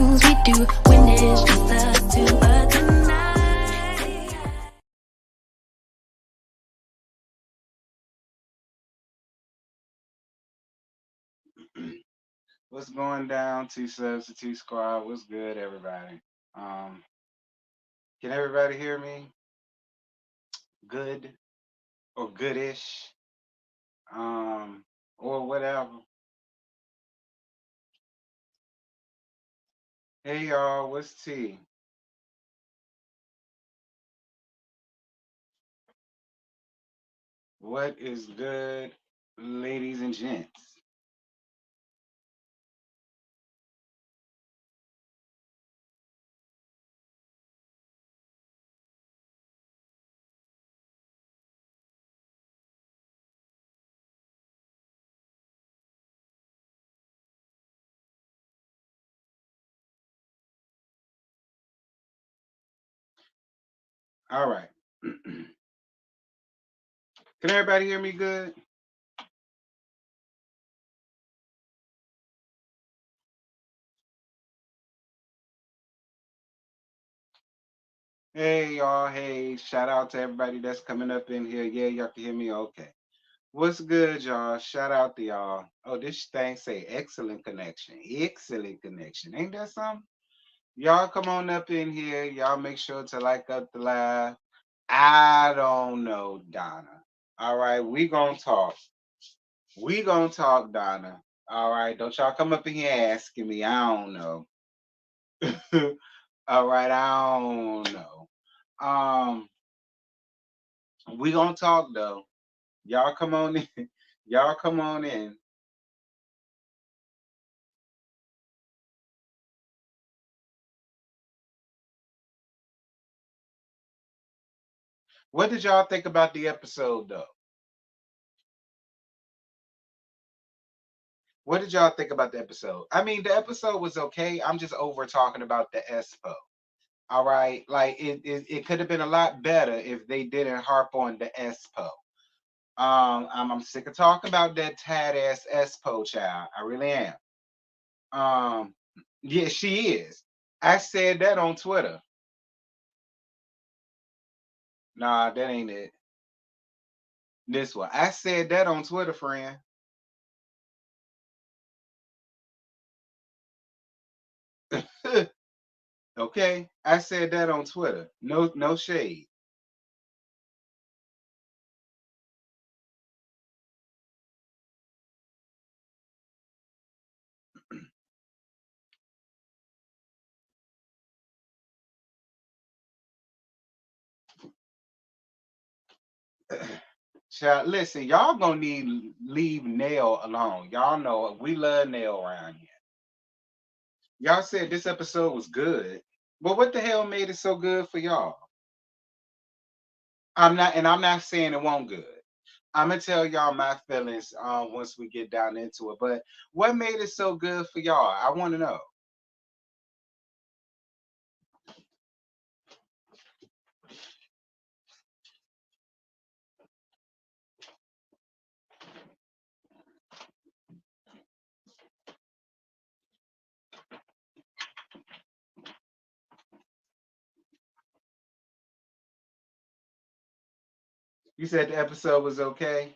things we do when it's just us two. But tonight, What's going down, T subs to T squad? What's good, everybody? Um, can everybody hear me? Good or goodish? Um, or whatever. Hey y'all, what's T? What is good, ladies and gents? All right. Can everybody hear me good? Hey y'all, hey, shout out to everybody that's coming up in here. Yeah, y'all can hear me okay. What's good, y'all? Shout out to y'all. Oh, this thing say excellent connection. Excellent connection. Ain't that something? Y'all come on up in here. Y'all make sure to like up the live. I don't know, Donna. All right, we gonna talk. We gonna talk, Donna. All right, don't y'all come up in here asking me. I don't know. All right, I don't know. Um, we gonna talk though. Y'all come on in. Y'all come on in. What did y'all think about the episode though? What did y'all think about the episode? I mean, the episode was okay. I'm just over talking about the Espo. All right, like it could have been a lot better if they didn't harp on the Espo. I'm sick of talking about that tad ass Espo child. I really am. Um, yeah, she is. I said that on Twitter. Nah, that ain't it. This one. I said that on Twitter, friend. Okay, I said that on Twitter. No, no shade. Child, listen, y'all gonna need leave Nail alone. Y'all know we love Nail around here. Y'all said this episode was good, but what the hell made it so good for y'all? I'm not saying it won't good. I'm gonna tell y'all my feelings once we get down into it. But what made it so good for y'all? I want to know. You said the episode was okay.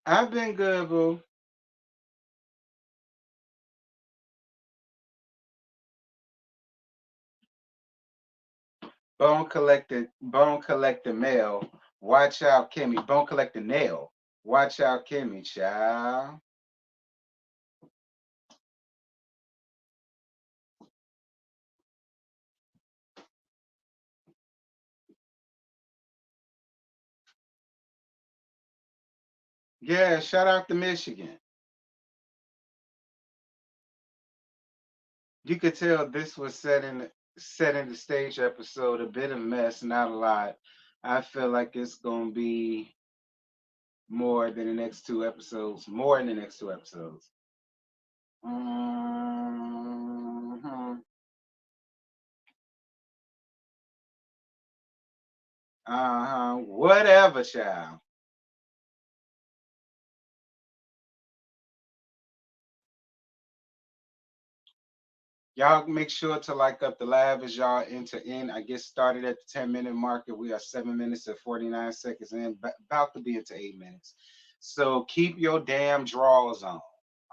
I've been good, boo. Bone collecting mail. Watch out, Kimmy. Bone collecting nail. Watch out, Kimmy, child. Yeah, shout out to Michigan. You could tell this was set in the stage episode, a bit of mess, not a lot. I feel like it's gonna be more than the next two episodes. More in the next two episodes. Mhm. Uh-huh. Whatever, child. Y'all make sure to like up the live as y'all enter in. I get started at the 10-minute marker. We are 7 minutes and 49 seconds in, about to be into 8 minutes. So keep your damn drawers on.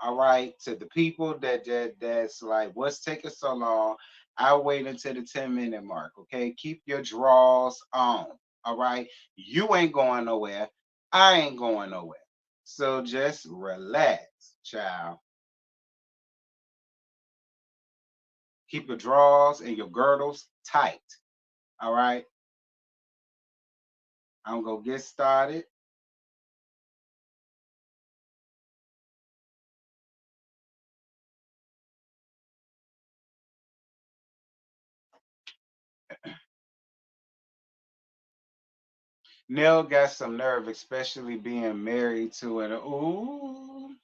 All right. To the people that's like, what's taking so long? I'll wait until the 10-minute mark. Okay. Keep your drawers on. All right. You ain't going nowhere. I ain't going nowhere. So just relax, child. Keep your drawers and your girdles tight. All right. I'm going to get started. Nell got some nerve, especially being married to an. Ooh.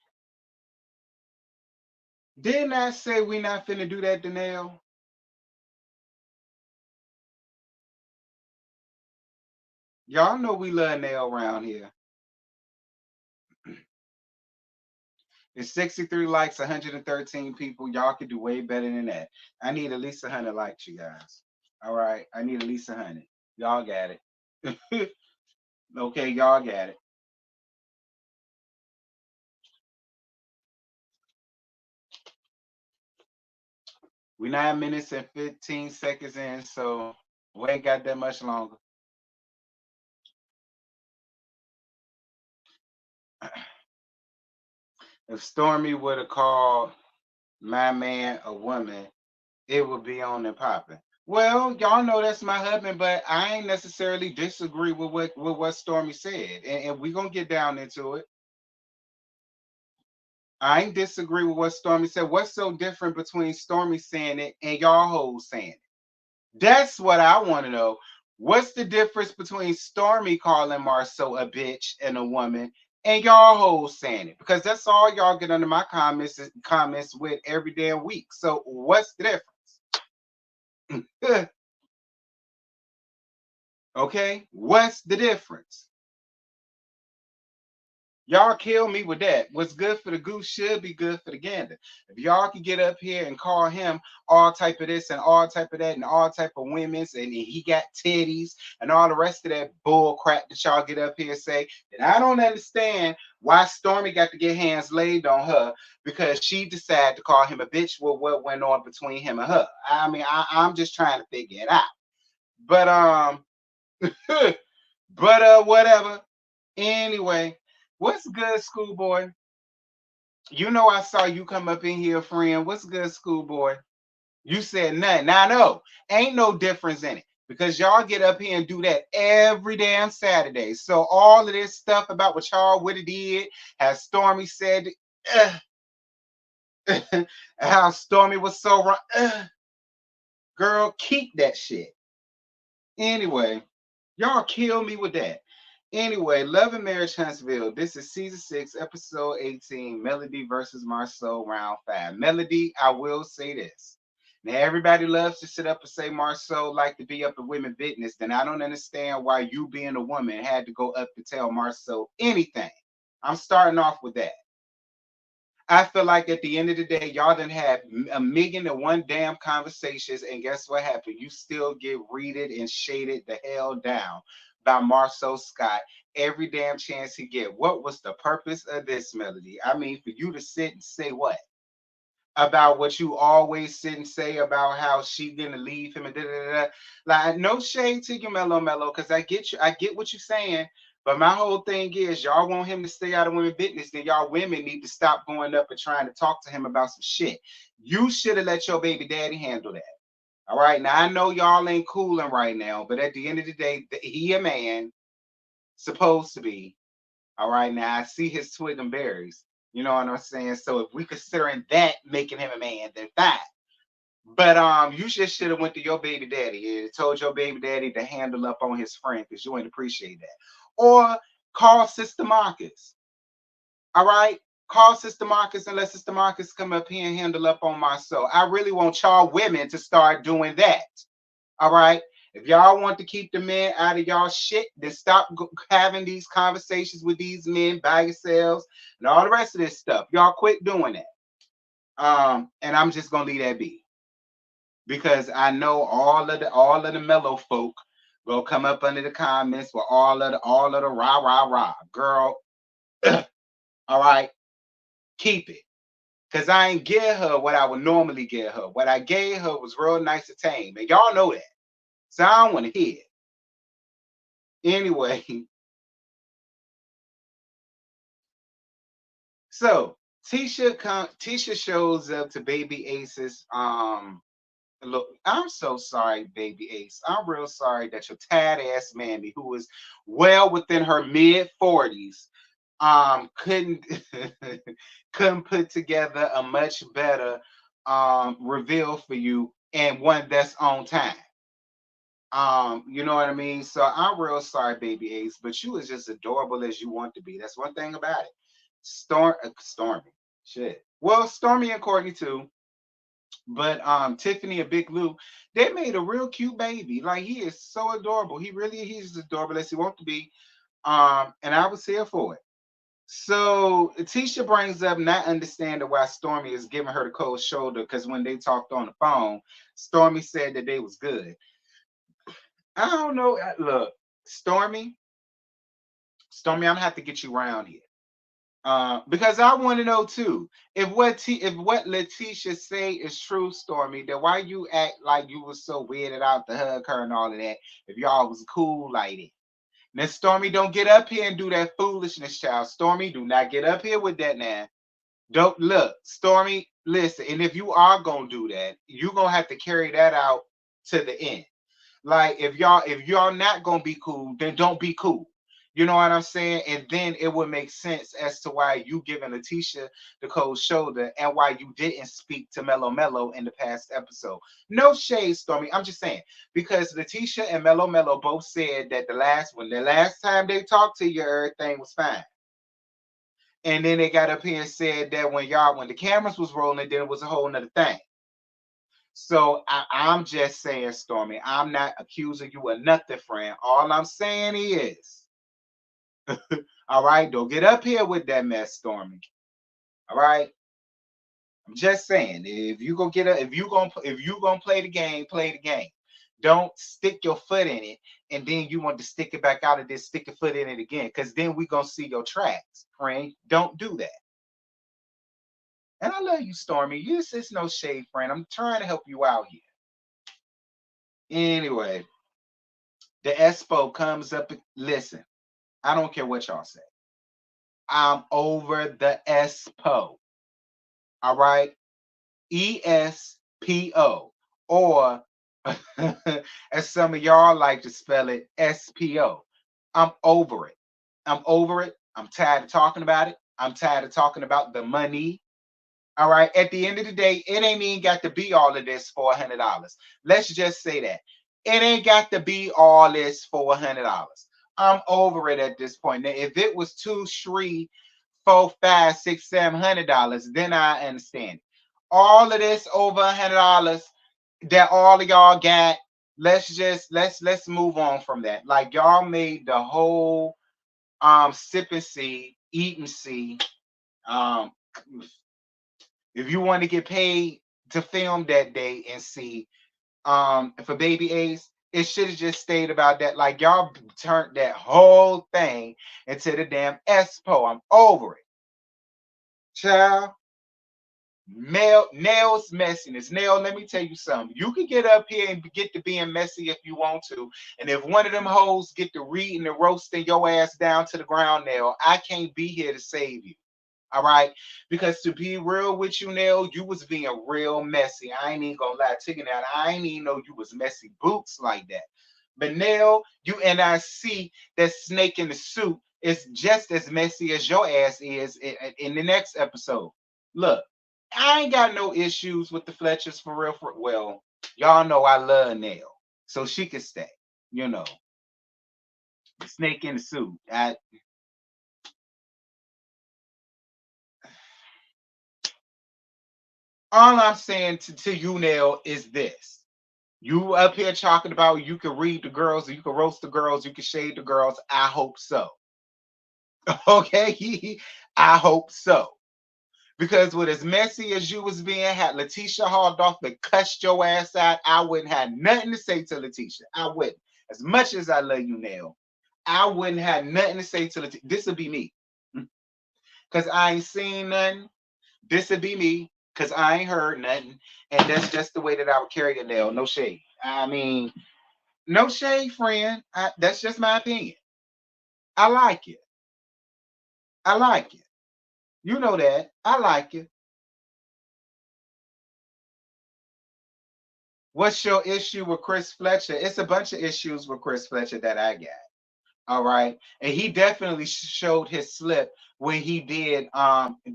Didn't I say we not finna do that to Nell? Y'all know we love Nell around here. It's 63 likes, 113 people. Y'all could do way better than that. I need at least 100 likes, you guys. All right. I need at least 100. Y'all got it. Okay, y'all got it. We 9 minutes and 15 seconds in, so we ain't got that much longer. If Stormy would have called my man a woman, it would be on and popping. Well, y'all know that's my husband, but I ain't necessarily disagree with what Stormy said, and we gonna get down into it. I ain't disagree with what Stormy said. What's so different between Stormy saying it and y'all hoes saying it? That's what I want to know. What's the difference between Stormy calling Marsau a bitch and a woman and y'all hoes saying it? Because that's all y'all get under my comments with every damn week. So what's the difference? Okay, what's the difference? Y'all kill me with that. What's good for the goose should be good for the gander. If y'all can get up here and call him all type of this and all type of that and all type of women's and he got titties and all the rest of that bull crap that y'all get up here and say, then I don't understand why Stormy got to get hands laid on her because she decided to call him a bitch with what went on between him and her. I mean, I'm just trying to figure it out. But whatever. Anyway, what's good, schoolboy? You know I saw you come up in here, friend. What's good, schoolboy? You said nothing. Now I know ain't no difference in it because y'all get up here and do that every damn Saturday. So all of this stuff about what y'all would have did, as Stormy said, how Stormy was so wrong. Girl, keep that shit. Anyway, y'all kill me with that. Anyway, Love and Marriage Huntsville. This is season 6, episode 18, Melody versus Marsau, round 5. Melody, I will say this. Now, everybody loves to sit up and say Marsau like to be up in women business. Then I don't understand why you being a woman had to go up to tell Marsau anything. I'm starting off with that. I feel like at the end of the day, y'all done had a million and one damn conversations, and guess what happened? You still get readed and shaded the hell down by Marsau Scott every damn chance he get. What was the purpose of this, Melody? I mean, for you to sit and say what? About what you always sit and say about how she gonna leave him and da da da. Like no shade to you, Mellow, because I get you, I get what you're saying. But my whole thing is, y'all want him to stay out of women business, then y'all women need to stop going up and trying to talk to him about some shit. You should have let your baby daddy handle that. All right. Now I know y'all ain't cooling right now, but at the end of the day, he a man supposed to be. All right, now I see his twig and berries. You know what I'm saying? So if we considering that making him a man, then fine. But you just should have went to your baby daddy and told your baby daddy to handle up on his friend because you ain't appreciate that. Or call Sister Marcus. All right? Call Sister Marcus and let Sister Marcus come up here and handle up on my soul. I really want y'all women to start doing that. All right. If y'all want to keep the men out of y'all shit, then stop having these conversations with these men by yourselves and all the rest of this stuff. Y'all quit doing that. And I'm just gonna leave that be. because I know all of the mellow folk will come up under the comments with all of the rah rah rah. Girl, all right, keep it. Cause I ain't give her what I would normally give her. What I gave her was real nice and tame. And y'all know that. So I don't want to hear it. Anyway, so Tisha shows up to Baby Ace's look. I'm so sorry, Baby Ace. I'm real sorry that your tad ass mammy, who is well within her mid 40s, couldn't couldn't put together a much better reveal for you and one that's on time. You know what I mean? So I'm real sorry, Baby Ace, but you was just adorable as you want to be. That's one thing about it. Stormy. Shit. Well, Stormy and Courtney too. But Tiffany and Big Lou, they made a real cute baby. Like he is so adorable. He's adorable as he wants to be. And I was here for it. So Tisha brings up not understanding why Stormy is giving her the cold shoulder because when they talked on the phone, Stormy said that they was good. I don't know. Look, Stormy, Stormy, I'm gonna have to get you around here. Because I want to know too if what Letitia say is true, Stormy, then why you act like you was so weirded out to hug her and all of that if y'all was cool like it. Now, Stormy, don't get up here and do that foolishness, child. Stormy, do not get up here with that now. Don't look, Stormy. Listen, and if you are gonna do that, you're gonna have to carry that out to the end. Like if y'all not gonna be cool, then don't be cool. You know what I'm saying? And then it would make sense as to why you giving Letitia the cold shoulder and why you didn't speak to Mello Mello in the past episode. No shade, Stormy. I'm just saying because Letitia and Mello Mello both said that the last time they talked to you, everything was fine. And then they got up here and said that when the cameras was rolling, then it was a whole nother thing. So I'm just saying, Stormy, I'm not accusing you of nothing, friend. All I'm saying is, all right, don't get up here with that mess, Stormy. All right, I'm just saying, if you gonna play the game, play the game. Don't stick your foot in it, and then you want to stick it back out of this, stick your foot in it again, because then we gonna see your tracks, friend. Don't do that. And I love you, Stormy. It's no shade, friend. I'm trying to help you out here. Anyway, the Espo comes up. Listen, I don't care what y'all say. I'm over the Espo. All right. ESPO. Or as some of y'all like to spell it, SPO. I'm over it. I'm over it. I'm tired of talking about it. I'm tired of talking about the money. All right. At the end of the day, it ain't even got to be all of this $400. Let's just say that. It ain't got to be all this $400. I'm over it at this point. Now, if it was two, three, four, five, six, $700, then I understand. All of this over $100 that all of y'all got. Let's move on from that. Like y'all made the whole sip and see, eat and see. Um, if you want to get paid to film that day and see for Baby Ace, it should have just stayed about that. Like y'all turned that whole thing into the damn Expo. I'm over it. Child. Nails messiness. Nail, let me tell you something. You can get up here and get to being messy if you want to. And if one of them hoes get to reading and roasting your ass down to the ground, Nail, I can't be here to save you. All right. Because to be real with you, Nail, you was being real messy. I ain't even gonna lie to you now. I ain't even know you was messy boots like that. But Nail, you and I see that snake in the suit is just as messy as your ass is in the next episode. Look, I ain't got no issues with the Fletchers for real. Well, y'all know I love Nail, so she can stay. You know, the snake in the suit. All I'm saying to you, Nail, is this. You up here talking about you can read the girls, you can roast the girls, you can shade the girls. I hope so. Okay, I hope so. Because with as messy as you was being, had Letitia hauled off and cussed your ass out, I wouldn't have nothing to say to Letitia. I wouldn't. As much as I love you, Nell, I wouldn't have nothing to say to Letitia. This would be me. Because I ain't seen nothing. This would be me. Because I ain't heard nothing. And that's just the way that I would carry it, Nell. No shade. I mean, no shade, friend. That's just my opinion. I like it. I like it. You know that. I like it. What's your issue with Chris Fletcher? It's a bunch of issues with Chris Fletcher that I got. All right. And he definitely showed his slip when he did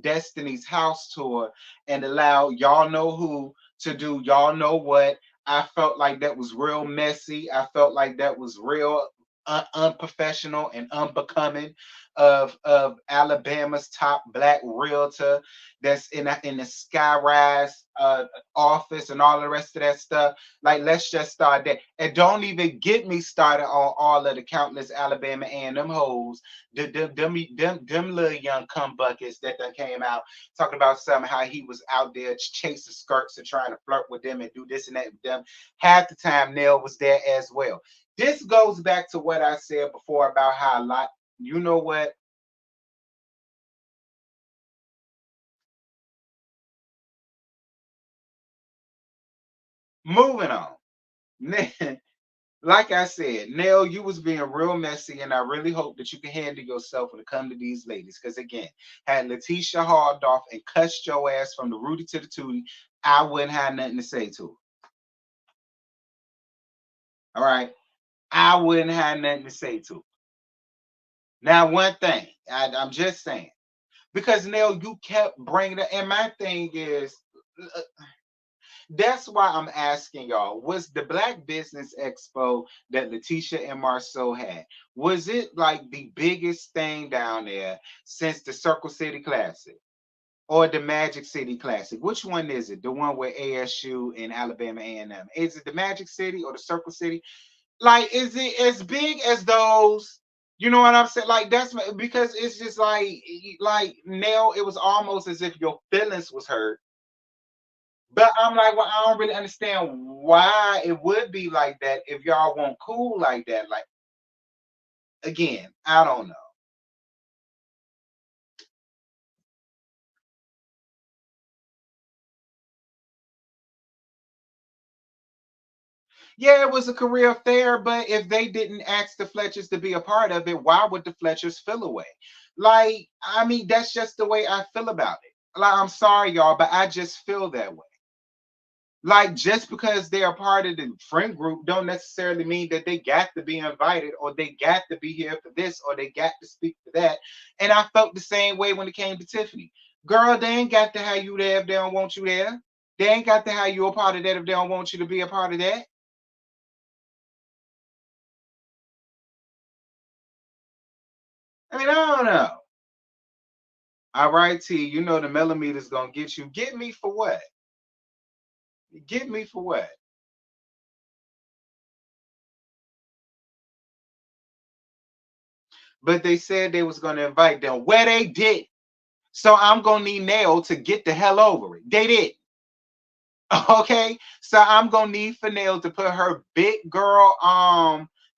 Destiny's house tour and allowed y'all know who to do y'all know what. I felt like that was real messy. I felt like that was real unprofessional and unbecoming of Alabama's top black realtor that's in the Skyrise office and all the rest of that stuff. Like, let's just start there. And don't even get me started on all of the countless Alabama A&M hoes, them little young cum buckets that done came out talking about somehow he was out there chasing skirts and trying to flirt with them and do this and that with them. Half the time, Nell was there as well. This goes back to what I said before about how a lot, you know what? Moving on. Like I said, Nell, you was being real messy, and I really hope that you can handle yourself when it comes to these ladies. Because again, had Letitia hauled off and cussed your ass from the Rudy to the Tootie, I wouldn't have nothing to say to her. All right, I wouldn't have nothing to say to her. Now, one thing, I'm just saying, because Nell, you kept bringing it, and my thing is, uh, that's why I'm asking y'all, was the Black Business Expo that Letitia and Marsau had, was it like the biggest thing down there since the Circle City Classic or the Magic City Classic? Which one is it? The one with ASU and Alabama A&M? Is it the Magic City or the Circle City? Like, is it as big as those? You know what I'm saying? Like, because it's just like Nell, it was almost as if your feelings was hurt, but I'm like, well, I don't really understand why it would be like that if y'all weren't cool like that. Like, again, I don't know. Yeah, it was a career fair, but if they didn't ask the Fletchers to be a part of it, why would the Fletchers feel away? Like, I mean, that's just the way I feel about it. Like, I'm sorry, y'all, but I just feel that way. Like, just because they're a part of the friend group don't necessarily mean that they got to be invited or they got to be here for this or they got to speak for that. And I felt the same way when it came to Tiffany. Girl, they ain't got to have you there if they don't want you there. They ain't got to have you a part of that if they don't want you to be a part of that. I mean, I don't know. All right, T, you know the millimeters gonna get you. Get me for what? Get me for what? But they said they was gonna invite them. Where they did. So I'm gonna need Nail to get the hell over it. They did. Okay, so I'm gonna need Fennell to put her big girl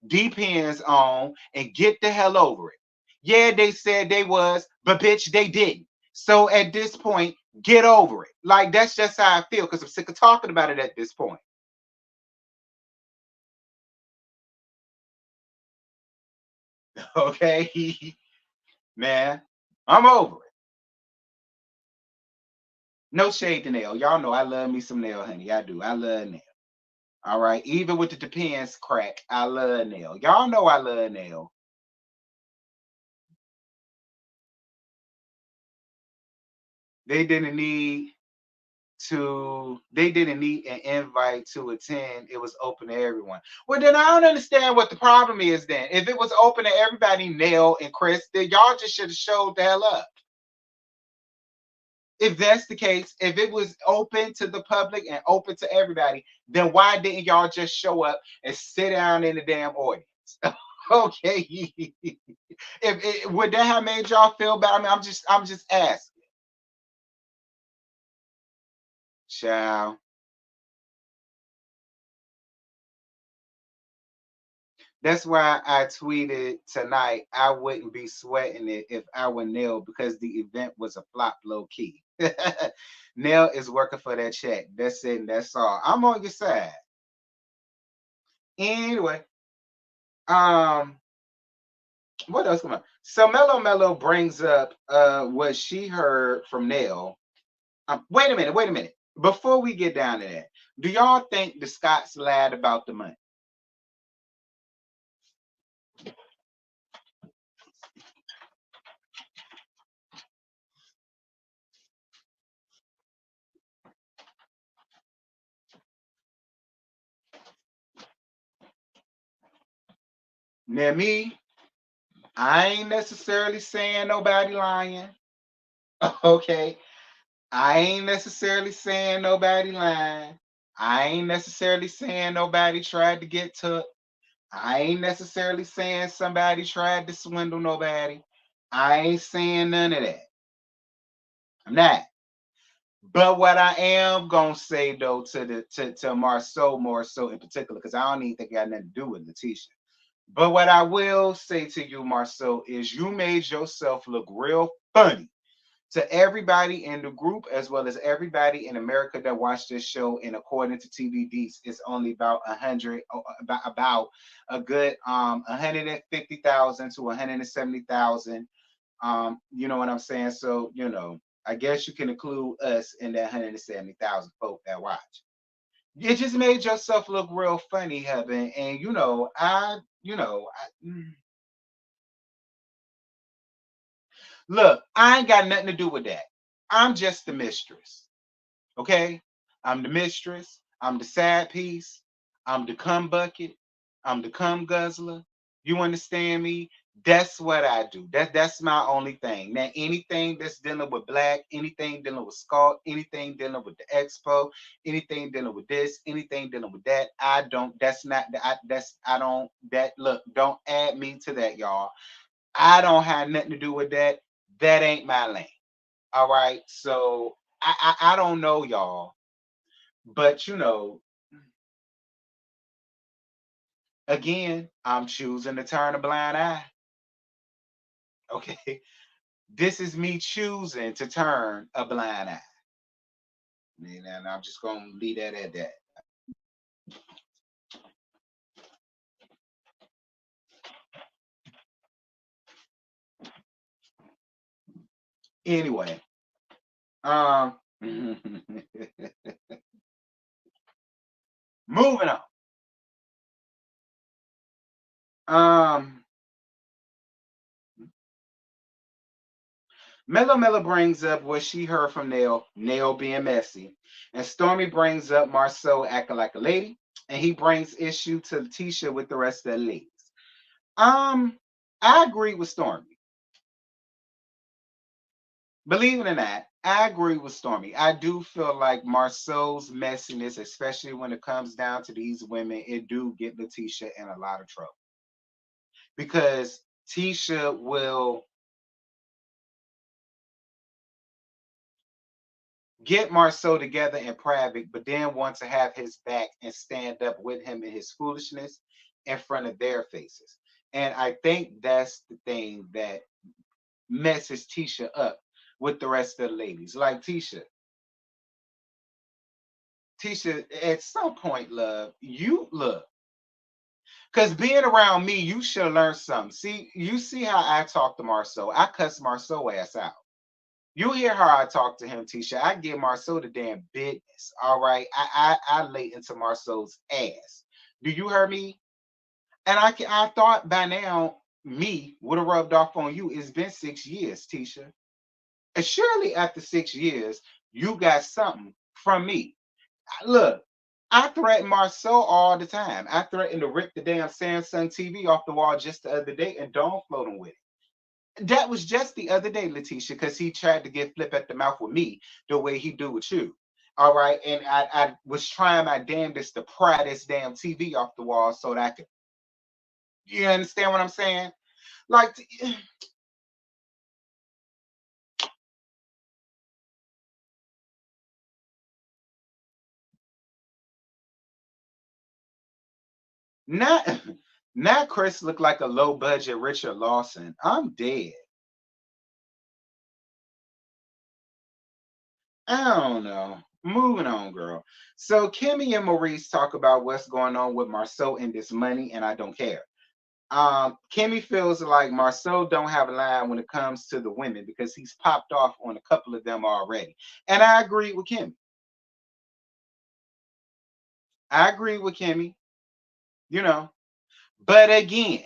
deep hands on and get the hell over it. Yeah, they said they was, but bitch, they didn't. So at this point, get over it. Like, that's just how I feel because I'm sick of talking about it at this point. Okay, man, I'm over it. No shade to nail. Y'all know I love me some nail, honey. I do. I love nail. All right, even with the depends crack, I love nail. Y'all know I love nail. They didn't need they didn't need an invite to attend. It was open to everyone. Well, then I don't understand what the problem is then. If it was open to everybody, Nell and Chris, then y'all just should have showed the hell up. If that's the case, if it was open to the public and open to everybody, then why didn't y'all just show up and sit down in the damn audience? Okay. If would that have made y'all feel bad? I mean, I'm just asking. Child. That's why I tweeted tonight. I wouldn't be sweating it if I were Neil because the event was a flop low key. Neil is working for that check. That's it. And that's all. I'm on your side. Anyway, um, what else? Come on. So Mello brings up what she heard from Neil. Wait a minute. Wait a minute. Before we get down to that, do y'all think the Scots lied about the money? Now me, I ain't necessarily saying nobody lying. Okay. I ain't necessarily saying nobody lying. I ain't necessarily saying nobody tried to get took. I ain't necessarily saying somebody tried to swindle nobody. I ain't saying none of that. I'm not. But what I am gonna say though to Marsau more so in particular, because I don't even think it got nothing to do with Letitia. But what I will say to you, Marcel, is you made yourself look real funny to everybody in the group as well as everybody in America that watched this show. And according to TVDs, it's only about 100, about a good 150,000 to 170,000. You know what I'm saying? So I guess you can include us in that 170,000 folk that watch. It just made yourself look real funny, Heaven. And look, I ain't got nothing to do with that. I'm just the mistress. Okay? I'm the mistress. I'm the side piece. I'm the cum bucket. I'm the cum guzzler. You understand me? That's what I do. That's my only thing. Now, anything that's dealing with black, anything dealing with Scott, anything dealing with the expo, anything dealing with this, anything dealing with that, I don't. That's not. That's I don't. That look. Don't add me to that, y'all. I don't have nothing to do with that. That ain't my lane. All right. So I don't know y'all, but again, I'm choosing to turn a blind eye. Okay. This is me choosing to turn a blind eye. And I'm just gonna leave that at that. Anyway, moving on. Um Mello brings up what she heard from Nail being messy. And Stormy brings up Marceau acting like a lady. And he brings issue to Tisha with the rest of the ladies. Um, I agree with Stormy. Believe it or not, I agree with Stormy. I do feel like Marceau's messiness, especially when it comes down to these women, it do get Letitia in a lot of trouble. Because Tisha will get Marceau together in private, but then want to have his back and stand up with him in his foolishness in front of their faces. And I think that's the thing that messes Tisha up with the rest of the ladies. Like Tisha, at some point, love, you look, because being around me, you should have learned something. See, you see how I talk to Marceau. I cuss Marceau ass out. You hear how I talk to him, Tisha. I give Marceau the damn business. All right. I lay into Marceau's ass. Do you hear me? And I thought by now me would have rubbed off on you. It's been 6 years, Tisha. And surely after 6 years, you got something from me. Look, I threaten Marceau all the time. I threatened to rip the damn Samsung TV off the wall just the other day and don't float him with it. That was just the other day, Letitia, because he tried to get flip at the mouth with me the way he do with you. All right. And I was trying my damnedest to pry this damn TV off the wall so that I could, you understand what I'm saying? Like, Not not Chris looked like a low budget Richard Lawson. I'm dead. I don't know. Moving on, girl. So Kimmy and Maurice talk about what's going on with Marceau and this money, and I don't care. Kimmy feels like Marceau don't have a line when it comes to the women because he's popped off on a couple of them already. And I agree with Kimmy. I agree with Kimmy, you know. But again,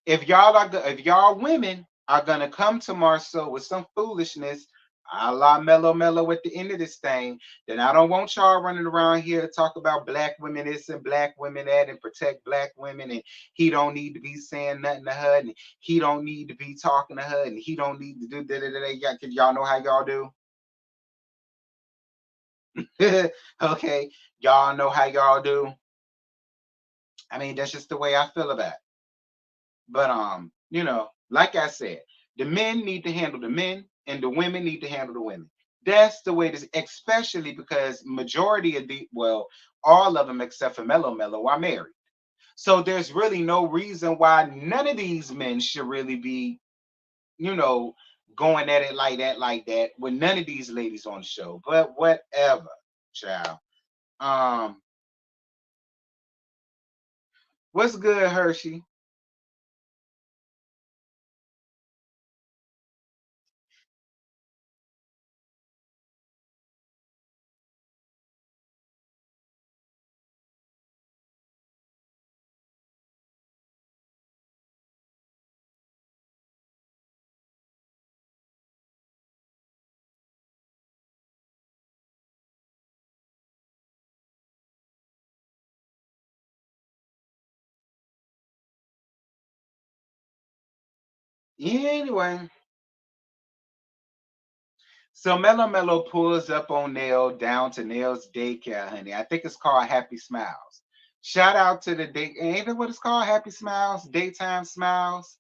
if y'all women are gonna come to Marceau with some foolishness, a la mellow mellow at the end of this thing, then I don't want y'all running around here to talk about black women this and black women that and protect black women and he don't need to be saying nothing to her and he don't need to be talking to her and he don't need to do da da da da. Y'all know how y'all do? Okay, y'all know how y'all do. I mean, that's just the way I feel about it. But like I said, the men need to handle the men, and the women need to handle the women. That's the way it is, especially because majority of all of them except for Mellow Mellow are married. So there's really no reason why none of these men should really be, you know, going at it like that, with none of these ladies on the show. But whatever, child. Um, what's good, Hershey? Anyway, so Mellow Mellow pulls up on Nail down to Nail's daycare, honey. I think it's called Happy Smiles. Shout out to the day. Ain't that what it's called? Happy Smiles? Daytime Smiles?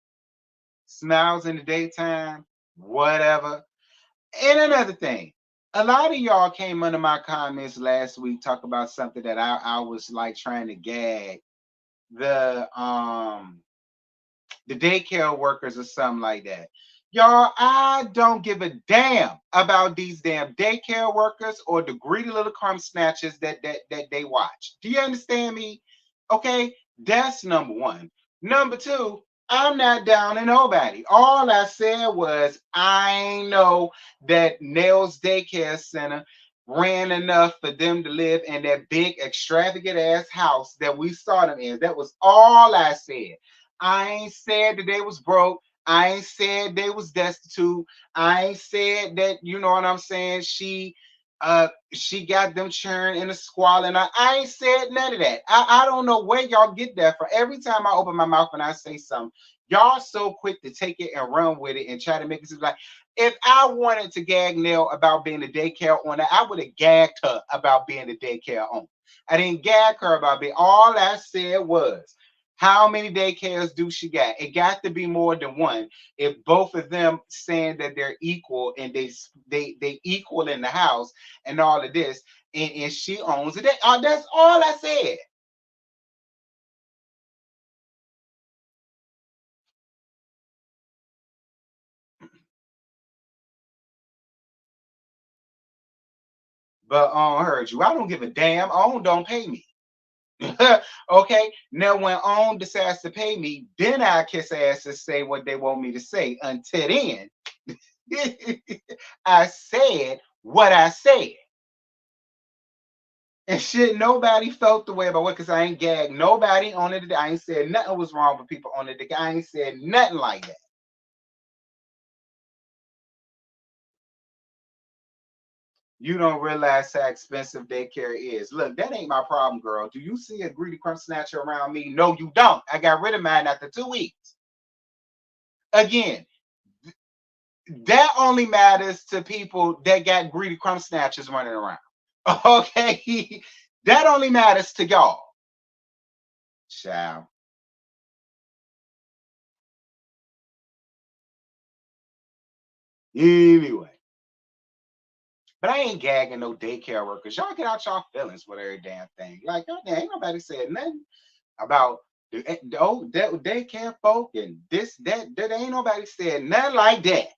Smiles in the daytime? Whatever. And another thing. A lot of y'all came under my comments last week talk about something that I was like trying to gag. The daycare workers or something like that. Y'all, I don't give a damn about these damn daycare workers or the greedy little crumb snatchers that they watch. Do you understand me? Okay, that's number one. Number two, I'm not down to nobody. All I said was I know that Nell's daycare center ran enough for them to live in that big extravagant ass house that we saw them in. That was all I said. I ain't said that they was broke. I ain't said they was destitute. I ain't said that, you know what I'm saying, she got them churn in a squall. And I ain't said none of that. I don't know where y'all get that from. Every time I open my mouth and I say something, y'all so quick to take it and run with it and try to make it seem like if I wanted to gag Nell about being a daycare owner, I would have gagged her about being a daycare owner. I didn't gag her about being. All I said was how many daycares do she got? It got to be more than one. If both of them saying that they're equal and they equal in the house and all of this, and she owns it. That's all I said. But heard you. I don't give a damn. On don't pay me. Okay. Now when on decides to pay me, then I kiss ass and say what they want me to say. Until then, I said what I said. And shit, nobody felt the way about what, because I ain't gagged nobody on it. I ain't said nothing was wrong with people on it. I ain't said nothing like that. You don't realize how expensive daycare is. Look, that ain't my problem, girl. Do you see a greedy crumb snatcher around me? No, you don't. I got rid of mine after 2 weeks. Again, that only matters to people that got greedy crumb snatchers running around. Okay? That only matters to y'all. Child. Anyway. But I ain't gagging no daycare workers. Y'all get out y'all feelings with every damn thing. Like, God damn, ain't nobody said nothing. about the old daycare folk and this, that ain't nobody said nothing like that.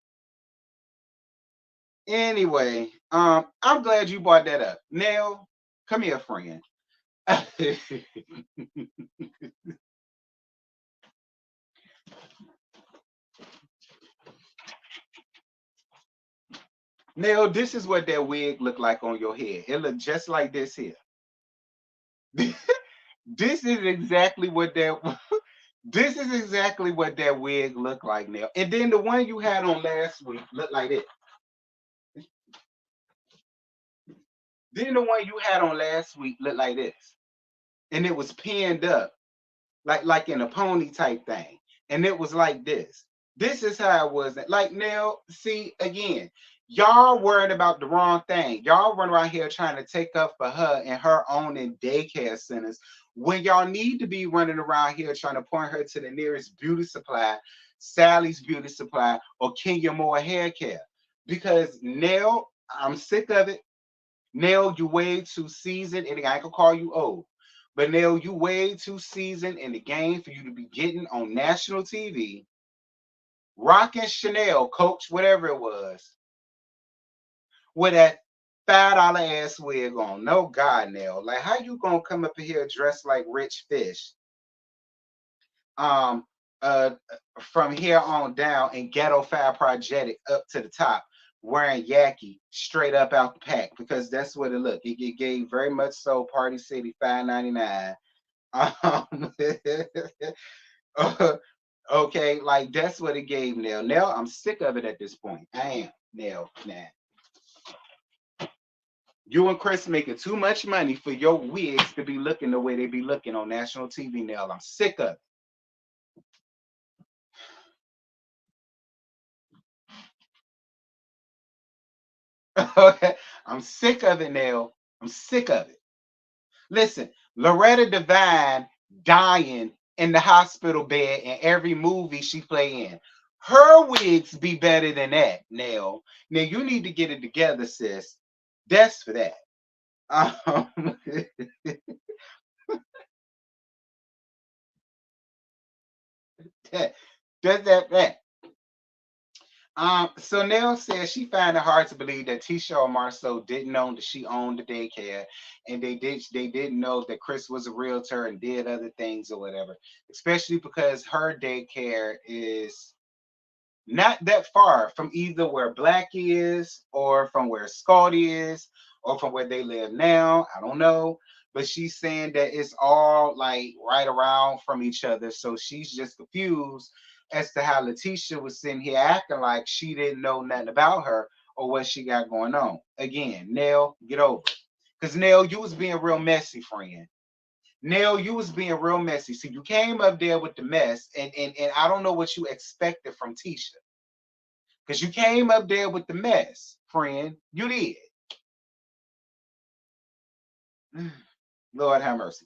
Anyway, I'm glad you brought that up. Nell, come here, friend. Nell, this is what that wig looked like on your head. It looked just like this here. This is exactly what that this is exactly what that wig looked like, Nell. And then the one you had on last week looked like this. Then the one you had on last week looked like this. And it was pinned up like in a pony type thing. And it was like this. This is how it was. Like now, see again, y'all worried about the wrong thing. Y'all run around here trying to take up for her and her own in daycare centers when y'all need to be running around here trying to point her to the nearest beauty supply, Sally's Beauty Supply, or Kenya Moore Hair Care. Because Nell, I'm sick of it. Nell, you way too seasoned, and I ain't gonna call you old. But Nell, you way too seasoned in the game for you to be getting on national TV, rocking Chanel, Coach, whatever it was, with that $5 ass wig on. No God, Nell. Like, how you gonna come up in here dressed like Rich Fish? Um, from here on down and Ghetto Fire Project up to the top, wearing Yaki straight up out the pack because that's what it looked. It gave very much so Party City $5.99. Um, okay, like that's what it gave Nell. Nell, I'm sick of it at this point. I am Nell. Nah. You and Chris making too much money for your wigs to be looking the way they be looking on national TV, Nell. I'm sick of it. I'm sick of it, Nell. I'm sick of it. Listen, Loretta Devine dying in the hospital bed in every movie she play in. Her wigs be better than that, Nell. Now you need to get it together, sis. That's for that. Um, that, that. So Nell says she found it hard to believe that Tisha or Marsau didn't know that she owned the daycare, and they didn't know that Chris was a realtor and did other things or whatever. Especially because her daycare is not that far from either where Blackie is or from where Scotty is or from where they live now. I don't know. But she's saying that it's all like right around from each other. So she's just confused as to how Letitia was sitting here acting like she didn't know nothing about her or what she got going on. Again, Nell, get over it. Because Nell, you was being real messy, friend. Nell, you was being real messy. So you came up there with the mess, and I don't know what you expected from Tisha. Because you came up there with the mess, friend. You did. Lord have mercy.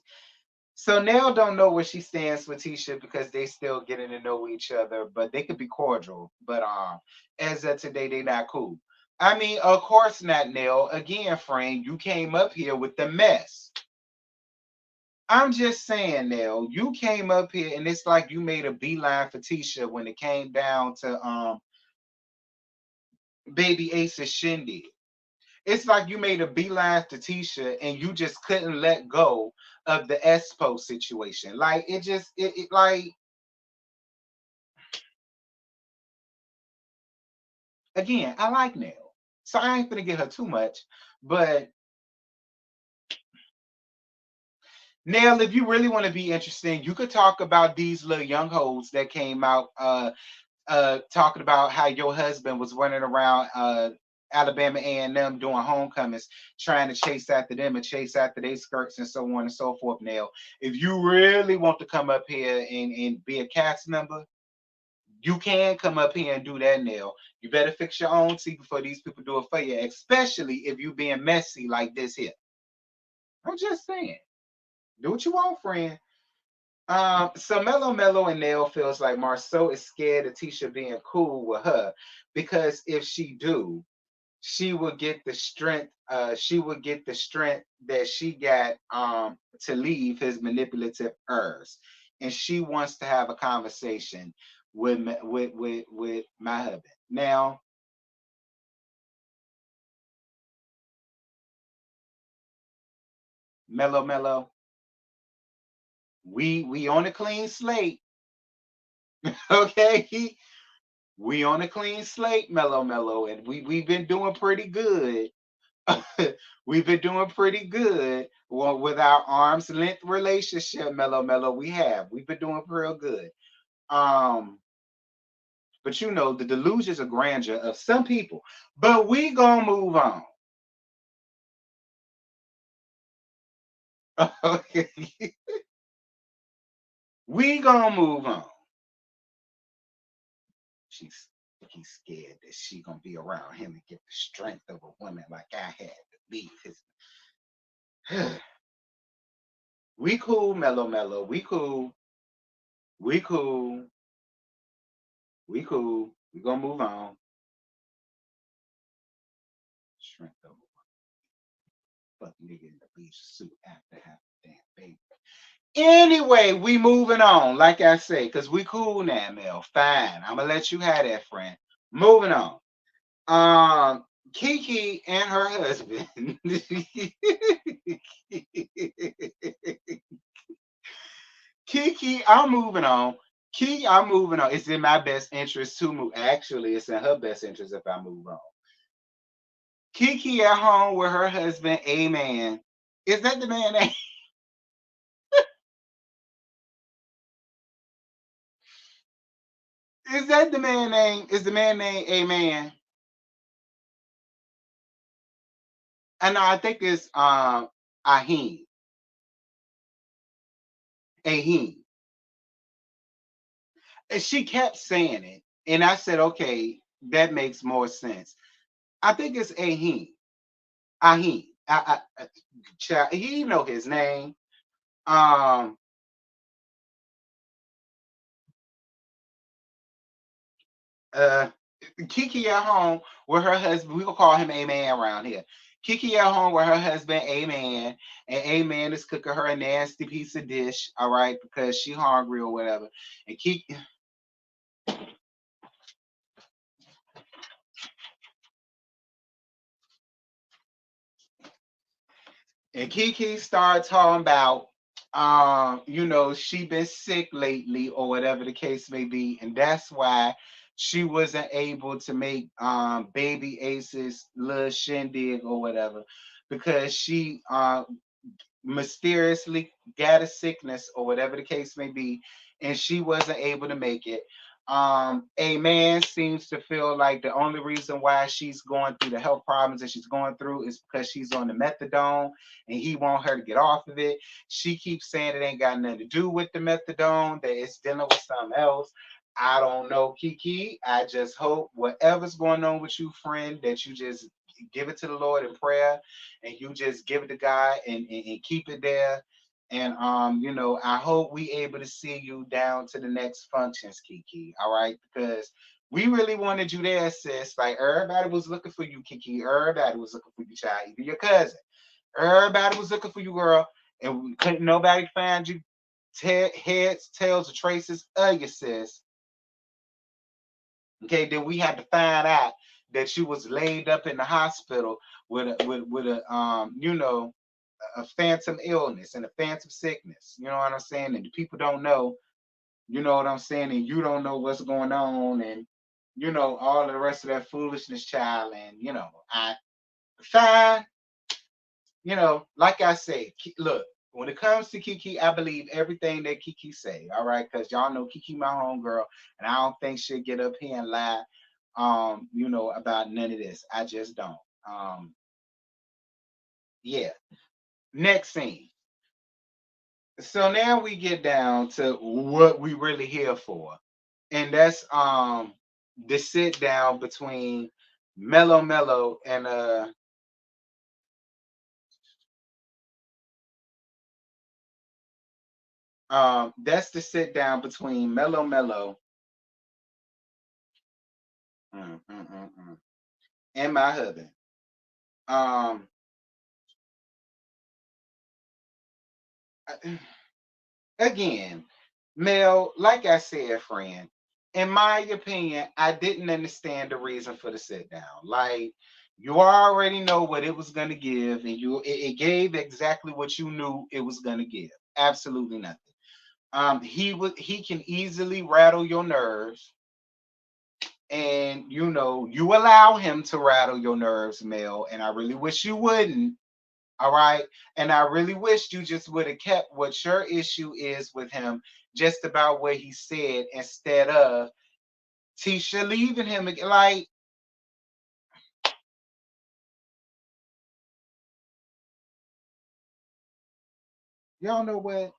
So Nell don't know where she stands with Tisha because they still getting to know each other, but they could be cordial. But as of today, they not cool. I mean, of course not, Nell. Again, friend, you came up here with the mess. I'm just saying, Nell, you came up here and it's like you made a beeline for Tisha when it came down to baby Ace's shindig. It's like you made a beeline to Tisha and you just couldn't let go of the Espo situation. Like it just it like again, I like Nell. So I ain't gonna get her too much. But Nell, if you really want to be interesting, you could talk about these little young hoes that came out talking about how your husband was running around Alabama A&M doing homecomings, trying to chase after them and chase after their skirts and so on and so forth. Now, if you really want to come up here and be a cast member, you can come up here and do that now. You better fix your own tea before these people do it for you, especially if you being messy like this here. I'm just saying. Do what you want, friend. So Mellow and Nell feels like Marceau is scared of Tisha being cool with her because if she do, she will get the strength. She will get the strength that she got to leave his manipulative heirs, and she wants to have a conversation with my husband. Now, mellow, we on a clean slate, okay? We on a clean slate, mellow, and we've been doing pretty good. We've been doing pretty good, well, with our arm's length relationship, mellow. We've been doing real good. Um, but you know the delusions of grandeur of some people. But we gonna move on. Okay, we gonna move on. She's he's scared that she gonna be around him and get the strength of a woman like I had to leave his. We cool, mellow. We cool. We cool. We cool. We gonna move on. Strength of a fuck nigga in the beach suit after having a damn baby. Anyway, we moving on, like I say, because we cool now, Mel. Fine. I'm gonna let you have that, friend. Moving on. Kiki and her husband. Kiki, I'm moving on. Kiki, I'm moving on. It's in my best interest to move. Actually, it's in her best interest if I move on. Kiki at home with her husband, Amen. Is that the man name? Is that the man name? Is the man name Amen? And I think it's Aheen. Aheen. And she kept saying it. And I said, okay, that makes more sense. I think it's Aheen. Aheen. He know his name. Um, uh, Kiki at home with her husband. We gonna call him Amen around here. Kiki at home with her husband Amen, and Amen is cooking her a nasty piece of dish, all right, because she hungry or whatever. And Kiki started talking about, she been sick lately or whatever the case may be, and that's why she wasn't able to make baby Ace's little shindig or whatever, because she mysteriously got a sickness or whatever the case may be, and she wasn't able to make it. A man seems to feel like the only reason why she's going through the health problems that she's going through is because she's on the methadone and he want her to get off of it. She keeps saying it ain't got nothing to do with the methadone, that it's dealing with something else. I don't know, Kiki. I just hope whatever's going on with you, friend, that you just give it to the Lord in prayer and you just give it to God and keep it there. And I hope we able to see you down to the next functions, Kiki. All right, because we really wanted you there, sis. Like everybody was looking for you, Kiki. Everybody was looking for you, child. Even your cousin. Everybody was looking for you, girl. And couldn't nobody find you. Heads, tails, or traces of your sis. Okay, then we had to find out that you was laid up in the hospital with a phantom illness and a phantom sickness. You know what I'm saying? And the people don't know, you know what I'm saying, and you don't know what's going on, and all of the rest of that foolishness, child. And I fine, like I say, look. When it comes to Kiki, I believe everything that Kiki say. All right, because y'all know Kiki my homegirl, and I don't think she'll get up here and lie, about none of this. I just don't. Yeah. Next scene. So now we get down to what we really here for, and that's the sit down between Mellow and that's the sit down between Mellow mm, mm, mm, mm, and my husband. Um, again, Mel, like I said, friend, in my opinion, I didn't understand the reason for the sit down. Like, you already know what it was gonna give, and it gave exactly what you knew it was gonna give. Absolutely nothing. He can easily rattle your nerves, and you allow him to rattle your nerves, Mel. And I really wish you wouldn't. All right. And I really wish you just would have kept what your issue is with him, just about what he said, instead of Tisha leaving him. Like, y'all know what?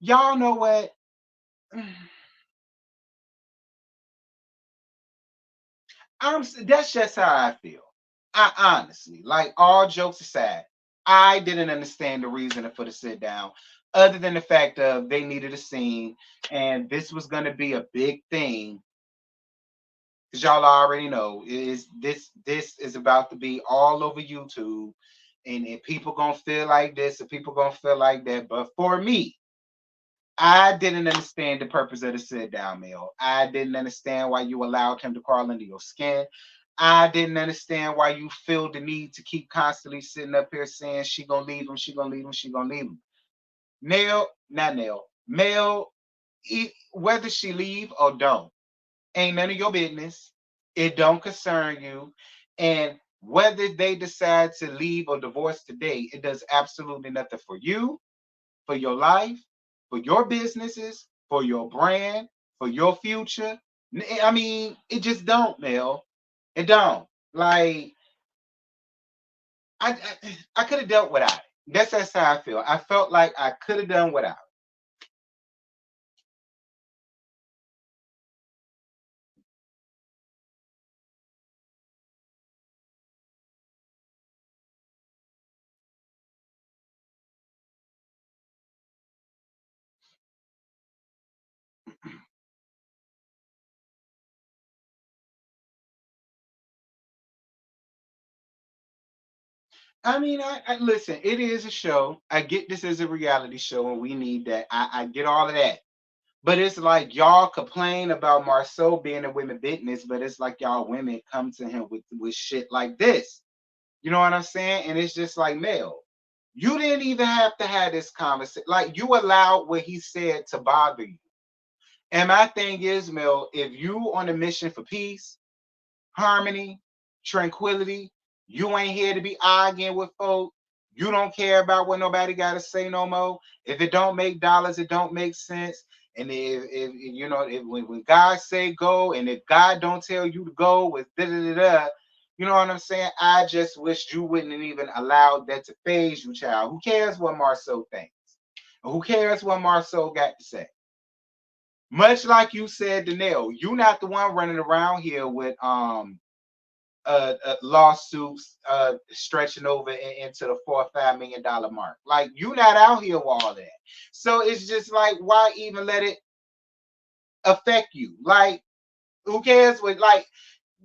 Y'all know what? That's just how I feel. I honestly, like, all jokes aside, I didn't understand the reason for the sit down, other than the fact of they needed a scene, and this was gonna be a big thing, because y'all already know is this is about to be all over YouTube, and people gonna feel like this, and people gonna feel like that. But for me, I didn't understand the purpose of the sit down meal. I didn't understand why you allowed him to crawl under your skin. I didn't understand why you feel the need to keep constantly sitting up here saying she gonna leave him, she gonna leave him, she gonna leave him. Nail, not nail, Male, whether she leave or don't, ain't none of your business. It don't concern you. And whether they decide to leave or divorce today, it does absolutely nothing for you, for your life, for your businesses, for your brand, for your future. I mean, it just don't, Mel. It don't. Like, I could have dealt without it. That's how I feel. I felt like I could have done without. I mean, I listen. It is a show. I get this is a reality show, and we need that. I get all of that. But it's like y'all complain about Marsau being a women business, but it's like y'all women come to him with shit like this. You know what I'm saying? And it's just like, Mel, you didn't even have to have this conversation. Like, you allowed what he said to bother you. And my thing is, Mel, if you on a mission for peace, harmony, tranquility, you ain't here to be arguing with folk. You don't care about what nobody got to say no more. If it don't make dollars, it don't make sense. And if you know, if when God say go, and if God don't tell you to go with da da da da, you know what I'm saying? I just wish you wouldn't have even allowed that to phase you, child. Who cares what Marceau thinks? Who cares what Marceau got to say? Much like you said, Danelle, you not the one running around here with lawsuits stretching over into the $4 or $5 million mark. Like, you not out here with all that. So it's just like, why even let it affect you? Like, who cares what? Like,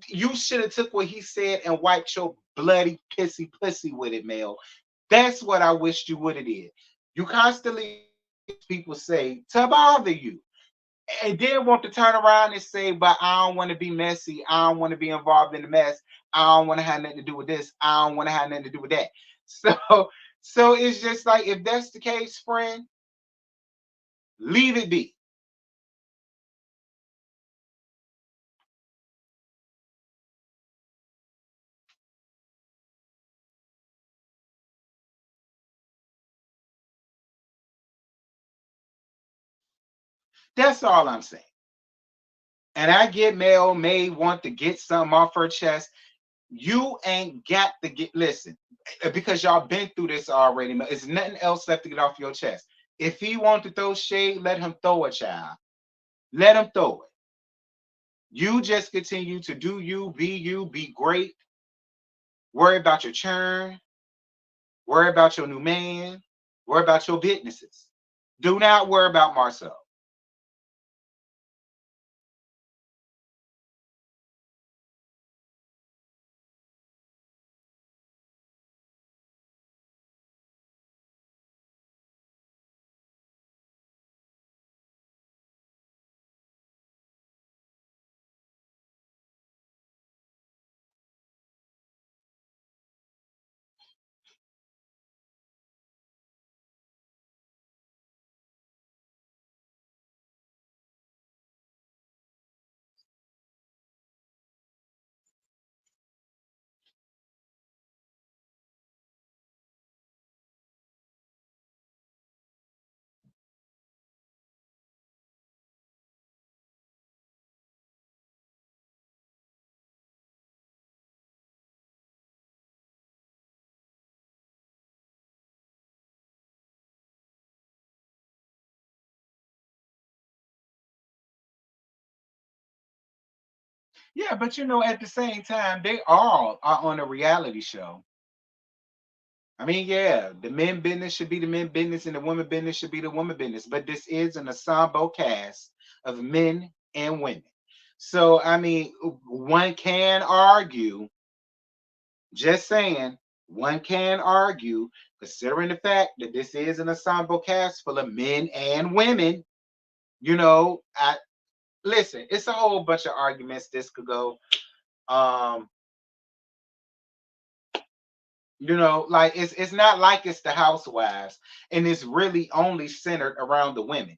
you should have took what he said and wiped your bloody pissy pussy with it, Mel. That's what I wished you would have did. You constantly people say to bother you, and then want to turn around and say, but I don't want to be messy. I don't want to be involved in the mess. I don't want to have nothing to do with this. I don't want to have nothing to do with that. So it's just like, if that's the case, friend, leave it be. That's all I'm saying. And I get Mel may want to get something off her chest. You ain't got to get, listen, because y'all been through this already. There's nothing else left to get off your chest. If he want to throw shade, let him throw it, child. Let him throw it. You just continue to do you, be great. Worry about your churn. Worry about your new man. Worry about your businesses. Do not worry about Marcel. Yeah, but you know, at the same time, they all are on a reality show. I mean, yeah, the men business should be the men business and the woman business should be the woman business. But this is an ensemble cast of men and women. So, I mean, one can argue, just saying, one can argue, considering the fact that this is an ensemble cast full of men and women, you know, I listen, it's a whole bunch of arguments this could go. Um, like it's not like it's the housewives and it's really only centered around the women.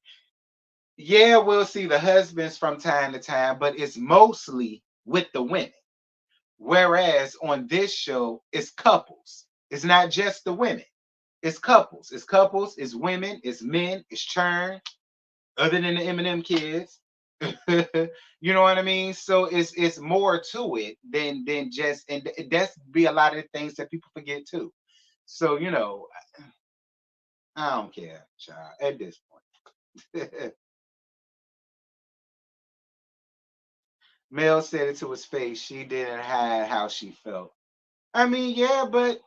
Yeah, we'll see the husbands from time to time, but it's mostly with the women. Whereas on this show, it's couples. It's not just the women. It's couples. It's couples. It's women. It's men. It's churn. Other than the Eminem kids, you know what I mean. So it's more to it than just, and that's be a lot of things that people forget too. So I don't care, child. At this point, Mel said it to his face. She didn't hide how she felt. I mean, yeah, but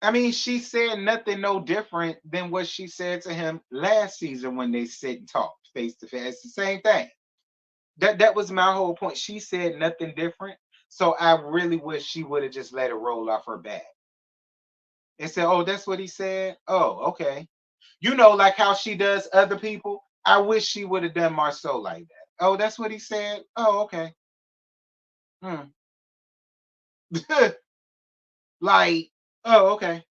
I mean, she said nothing no different than what she said to him last season when they sit and talk face to face. It's the same thing. That was my whole point. She said nothing different. So I really wish she would have just let it roll off her back and said, "Oh, that's what he said. Oh, okay." Like how she does other people. I wish she would have done Marsau like that. Oh, that's what he said. Oh, okay. Hmm. Like, oh, okay.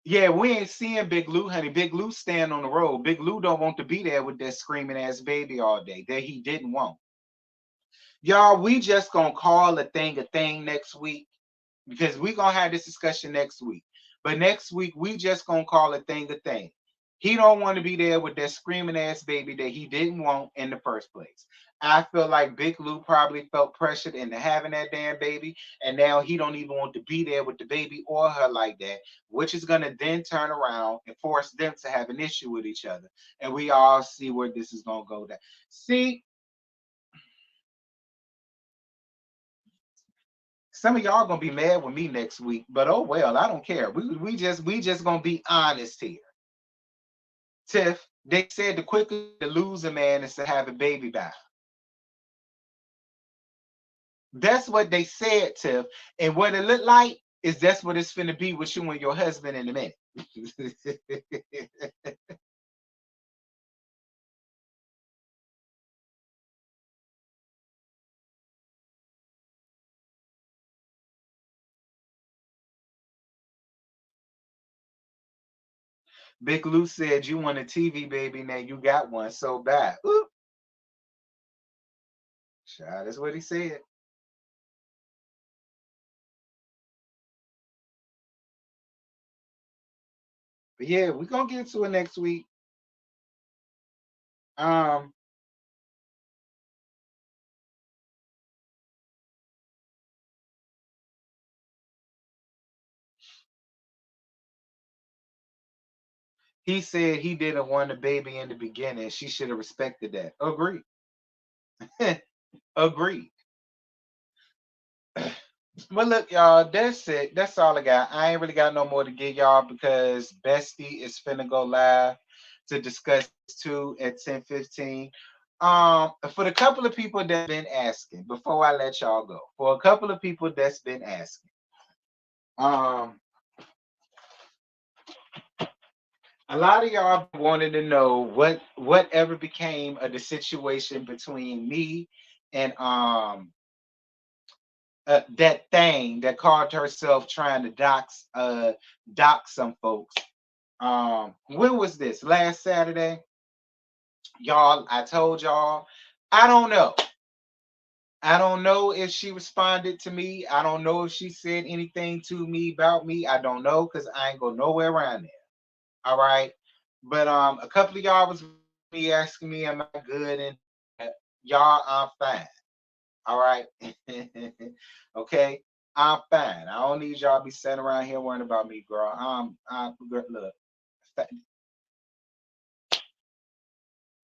Yeah, we ain't seeing Big Lou, honey. Big Lou stand on the road. Big Lou don't want to be there with that screaming ass baby all day that he didn't want. Y'all, we just gonna call a thing next week because we gonna have this discussion next week. But next week we just gonna call a thing a thing. He don't want to be there with that screaming ass baby that he didn't want in the first place. I feel like Big Lou probably felt pressured into having that damn baby, and now he don't even want to be there with the baby or her like that, which is gonna then turn around and force them to have an issue with each other. And we all see where this is gonna go down. See, some of y'all gonna be mad with me next week, but oh well, I don't care. We just gonna be honest here. Tiff, they said the quicker to lose a man is to have a baby by. That's what they said, Tiff. And what it looked like is that's what it's finna be with you and your husband in a minute. Big Lou said you want a TV baby, now you got one so bad. Oop, child, that's what he said. But yeah, we're gonna get to it next week. Um, he said he didn't want a baby in the beginning. She should have respected that. Agreed. Agreed. Well, look, y'all, that's it. That's all I got. I ain't really got no more to give y'all because Bestie is finna go live to discuss too at 10:15. For the couple of people that been asking, before I let y'all go, for a couple of people that's been asking, um, a lot of y'all wanted to know whatever became of the situation between me and that thing that called herself trying to dox some folks. When was this? Last Saturday, y'all. I told y'all. I don't know. I don't know if she responded to me. I don't know if she said anything to me about me. I don't know because I ain't go nowhere around there. All right. But a couple of y'all was Me asking me, am I good? And y'all, I'm fine. All right. Okay. I'm fine. I don't need y'all to be sitting around here worrying about me, girl. I'm look,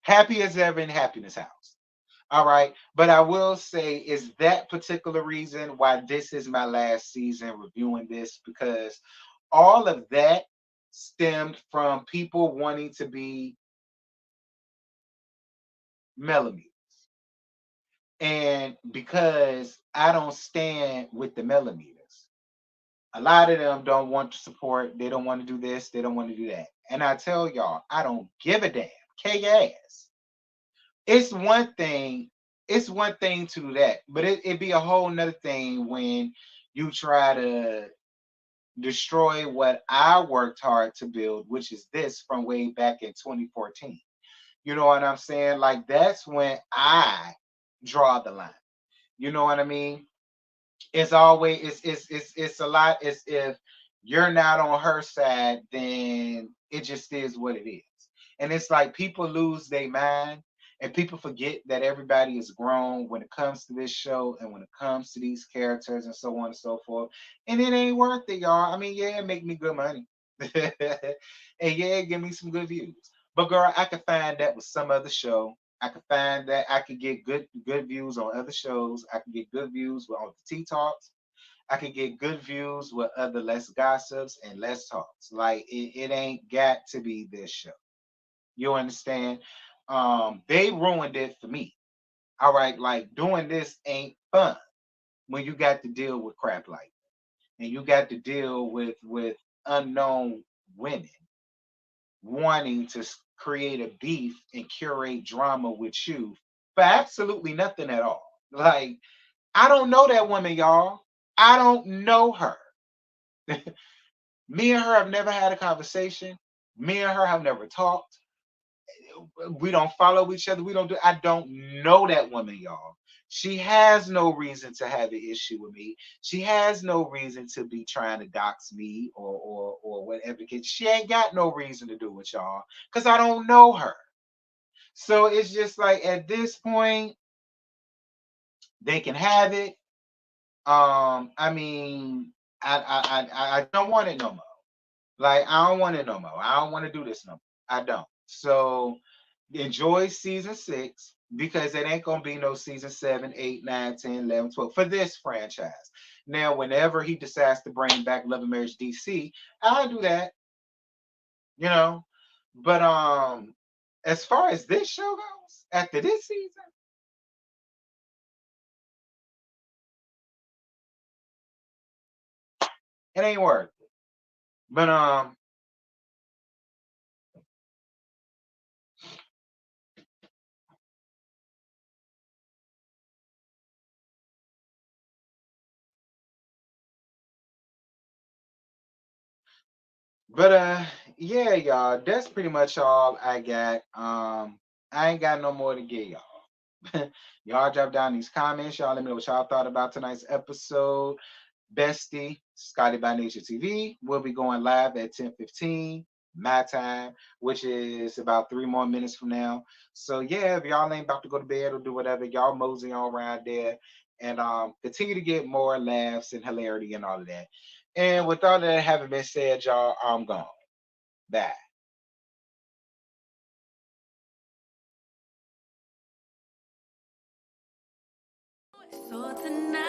happy as ever in happiness house. All right. But I will say, is that particular reason why this is my last season reviewing this? Because all of that stemmed from people wanting to be millimeters. And because I don't stand with the millimeters, a lot of them don't want to support. They don't want to do this. They don't want to do that. And I tell y'all, I don't give a damn. K-ass. It's one thing. It's one thing to do that, but it'd be a whole nother thing when you try to destroy what I worked hard to build, which is this from way back in 2014. You know what I'm saying? Like that's when I draw the line. You know what I mean? It's always it's a lot. It's if you're not on her side, then it just is what it is. And it's like people lose their mind and people forget that everybody is grown when it comes to this show and when it comes to these characters and so on and so forth. And it ain't worth it, y'all. I mean, yeah, it make me good money. And yeah, give me some good views. But girl, I could find that with some other show. I could find that I could get good views on other shows. I could get good views with on the Tea Talks. I could get good views with other less gossips and less talks. Like it ain't got to be this show. You understand? They ruined it for me. All right, like doing this ain't fun when you got to deal with crap like that. And you got to deal with unknown women wanting to create a beef and curate drama with you for absolutely nothing at all. Like, I don't know that woman, y'all. I don't know her. Me and her have never had a conversation. Me and her have never talked. We don't follow each other. We don't do. I don't know that woman, y'all. She has no reason to have an issue with me. She has no reason to be trying to dox me or whatever. She ain't got no reason to do it, y'all, because I don't know her. So it's just like at this point, they can have it. I mean, I don't want it no more. Like I don't want it no more. I don't want to do this no more. I don't. So enjoy season 6 because it ain't gonna be no season 7, 8, 9, 10, 11, 12 for this franchise. Now, whenever he decides to bring back Love and Marriage DC, I'll do that, you know. But as far as this show goes, after this season, it ain't worth it. But yeah, y'all, that's pretty much all I got. I ain't got no more to give y'all. Y'all drop down these comments. Y'all let me know what y'all thought about tonight's episode. Bestie, Scotty by Nature TV, will be going live at 10:15 my time, which is about 3 more minutes from now. So yeah, if y'all ain't about to go to bed or do whatever, y'all mosey on around there and continue to get more laughs and hilarity and all of that. And with all that having been said, y'all, I'm gone. Bye. So tonight.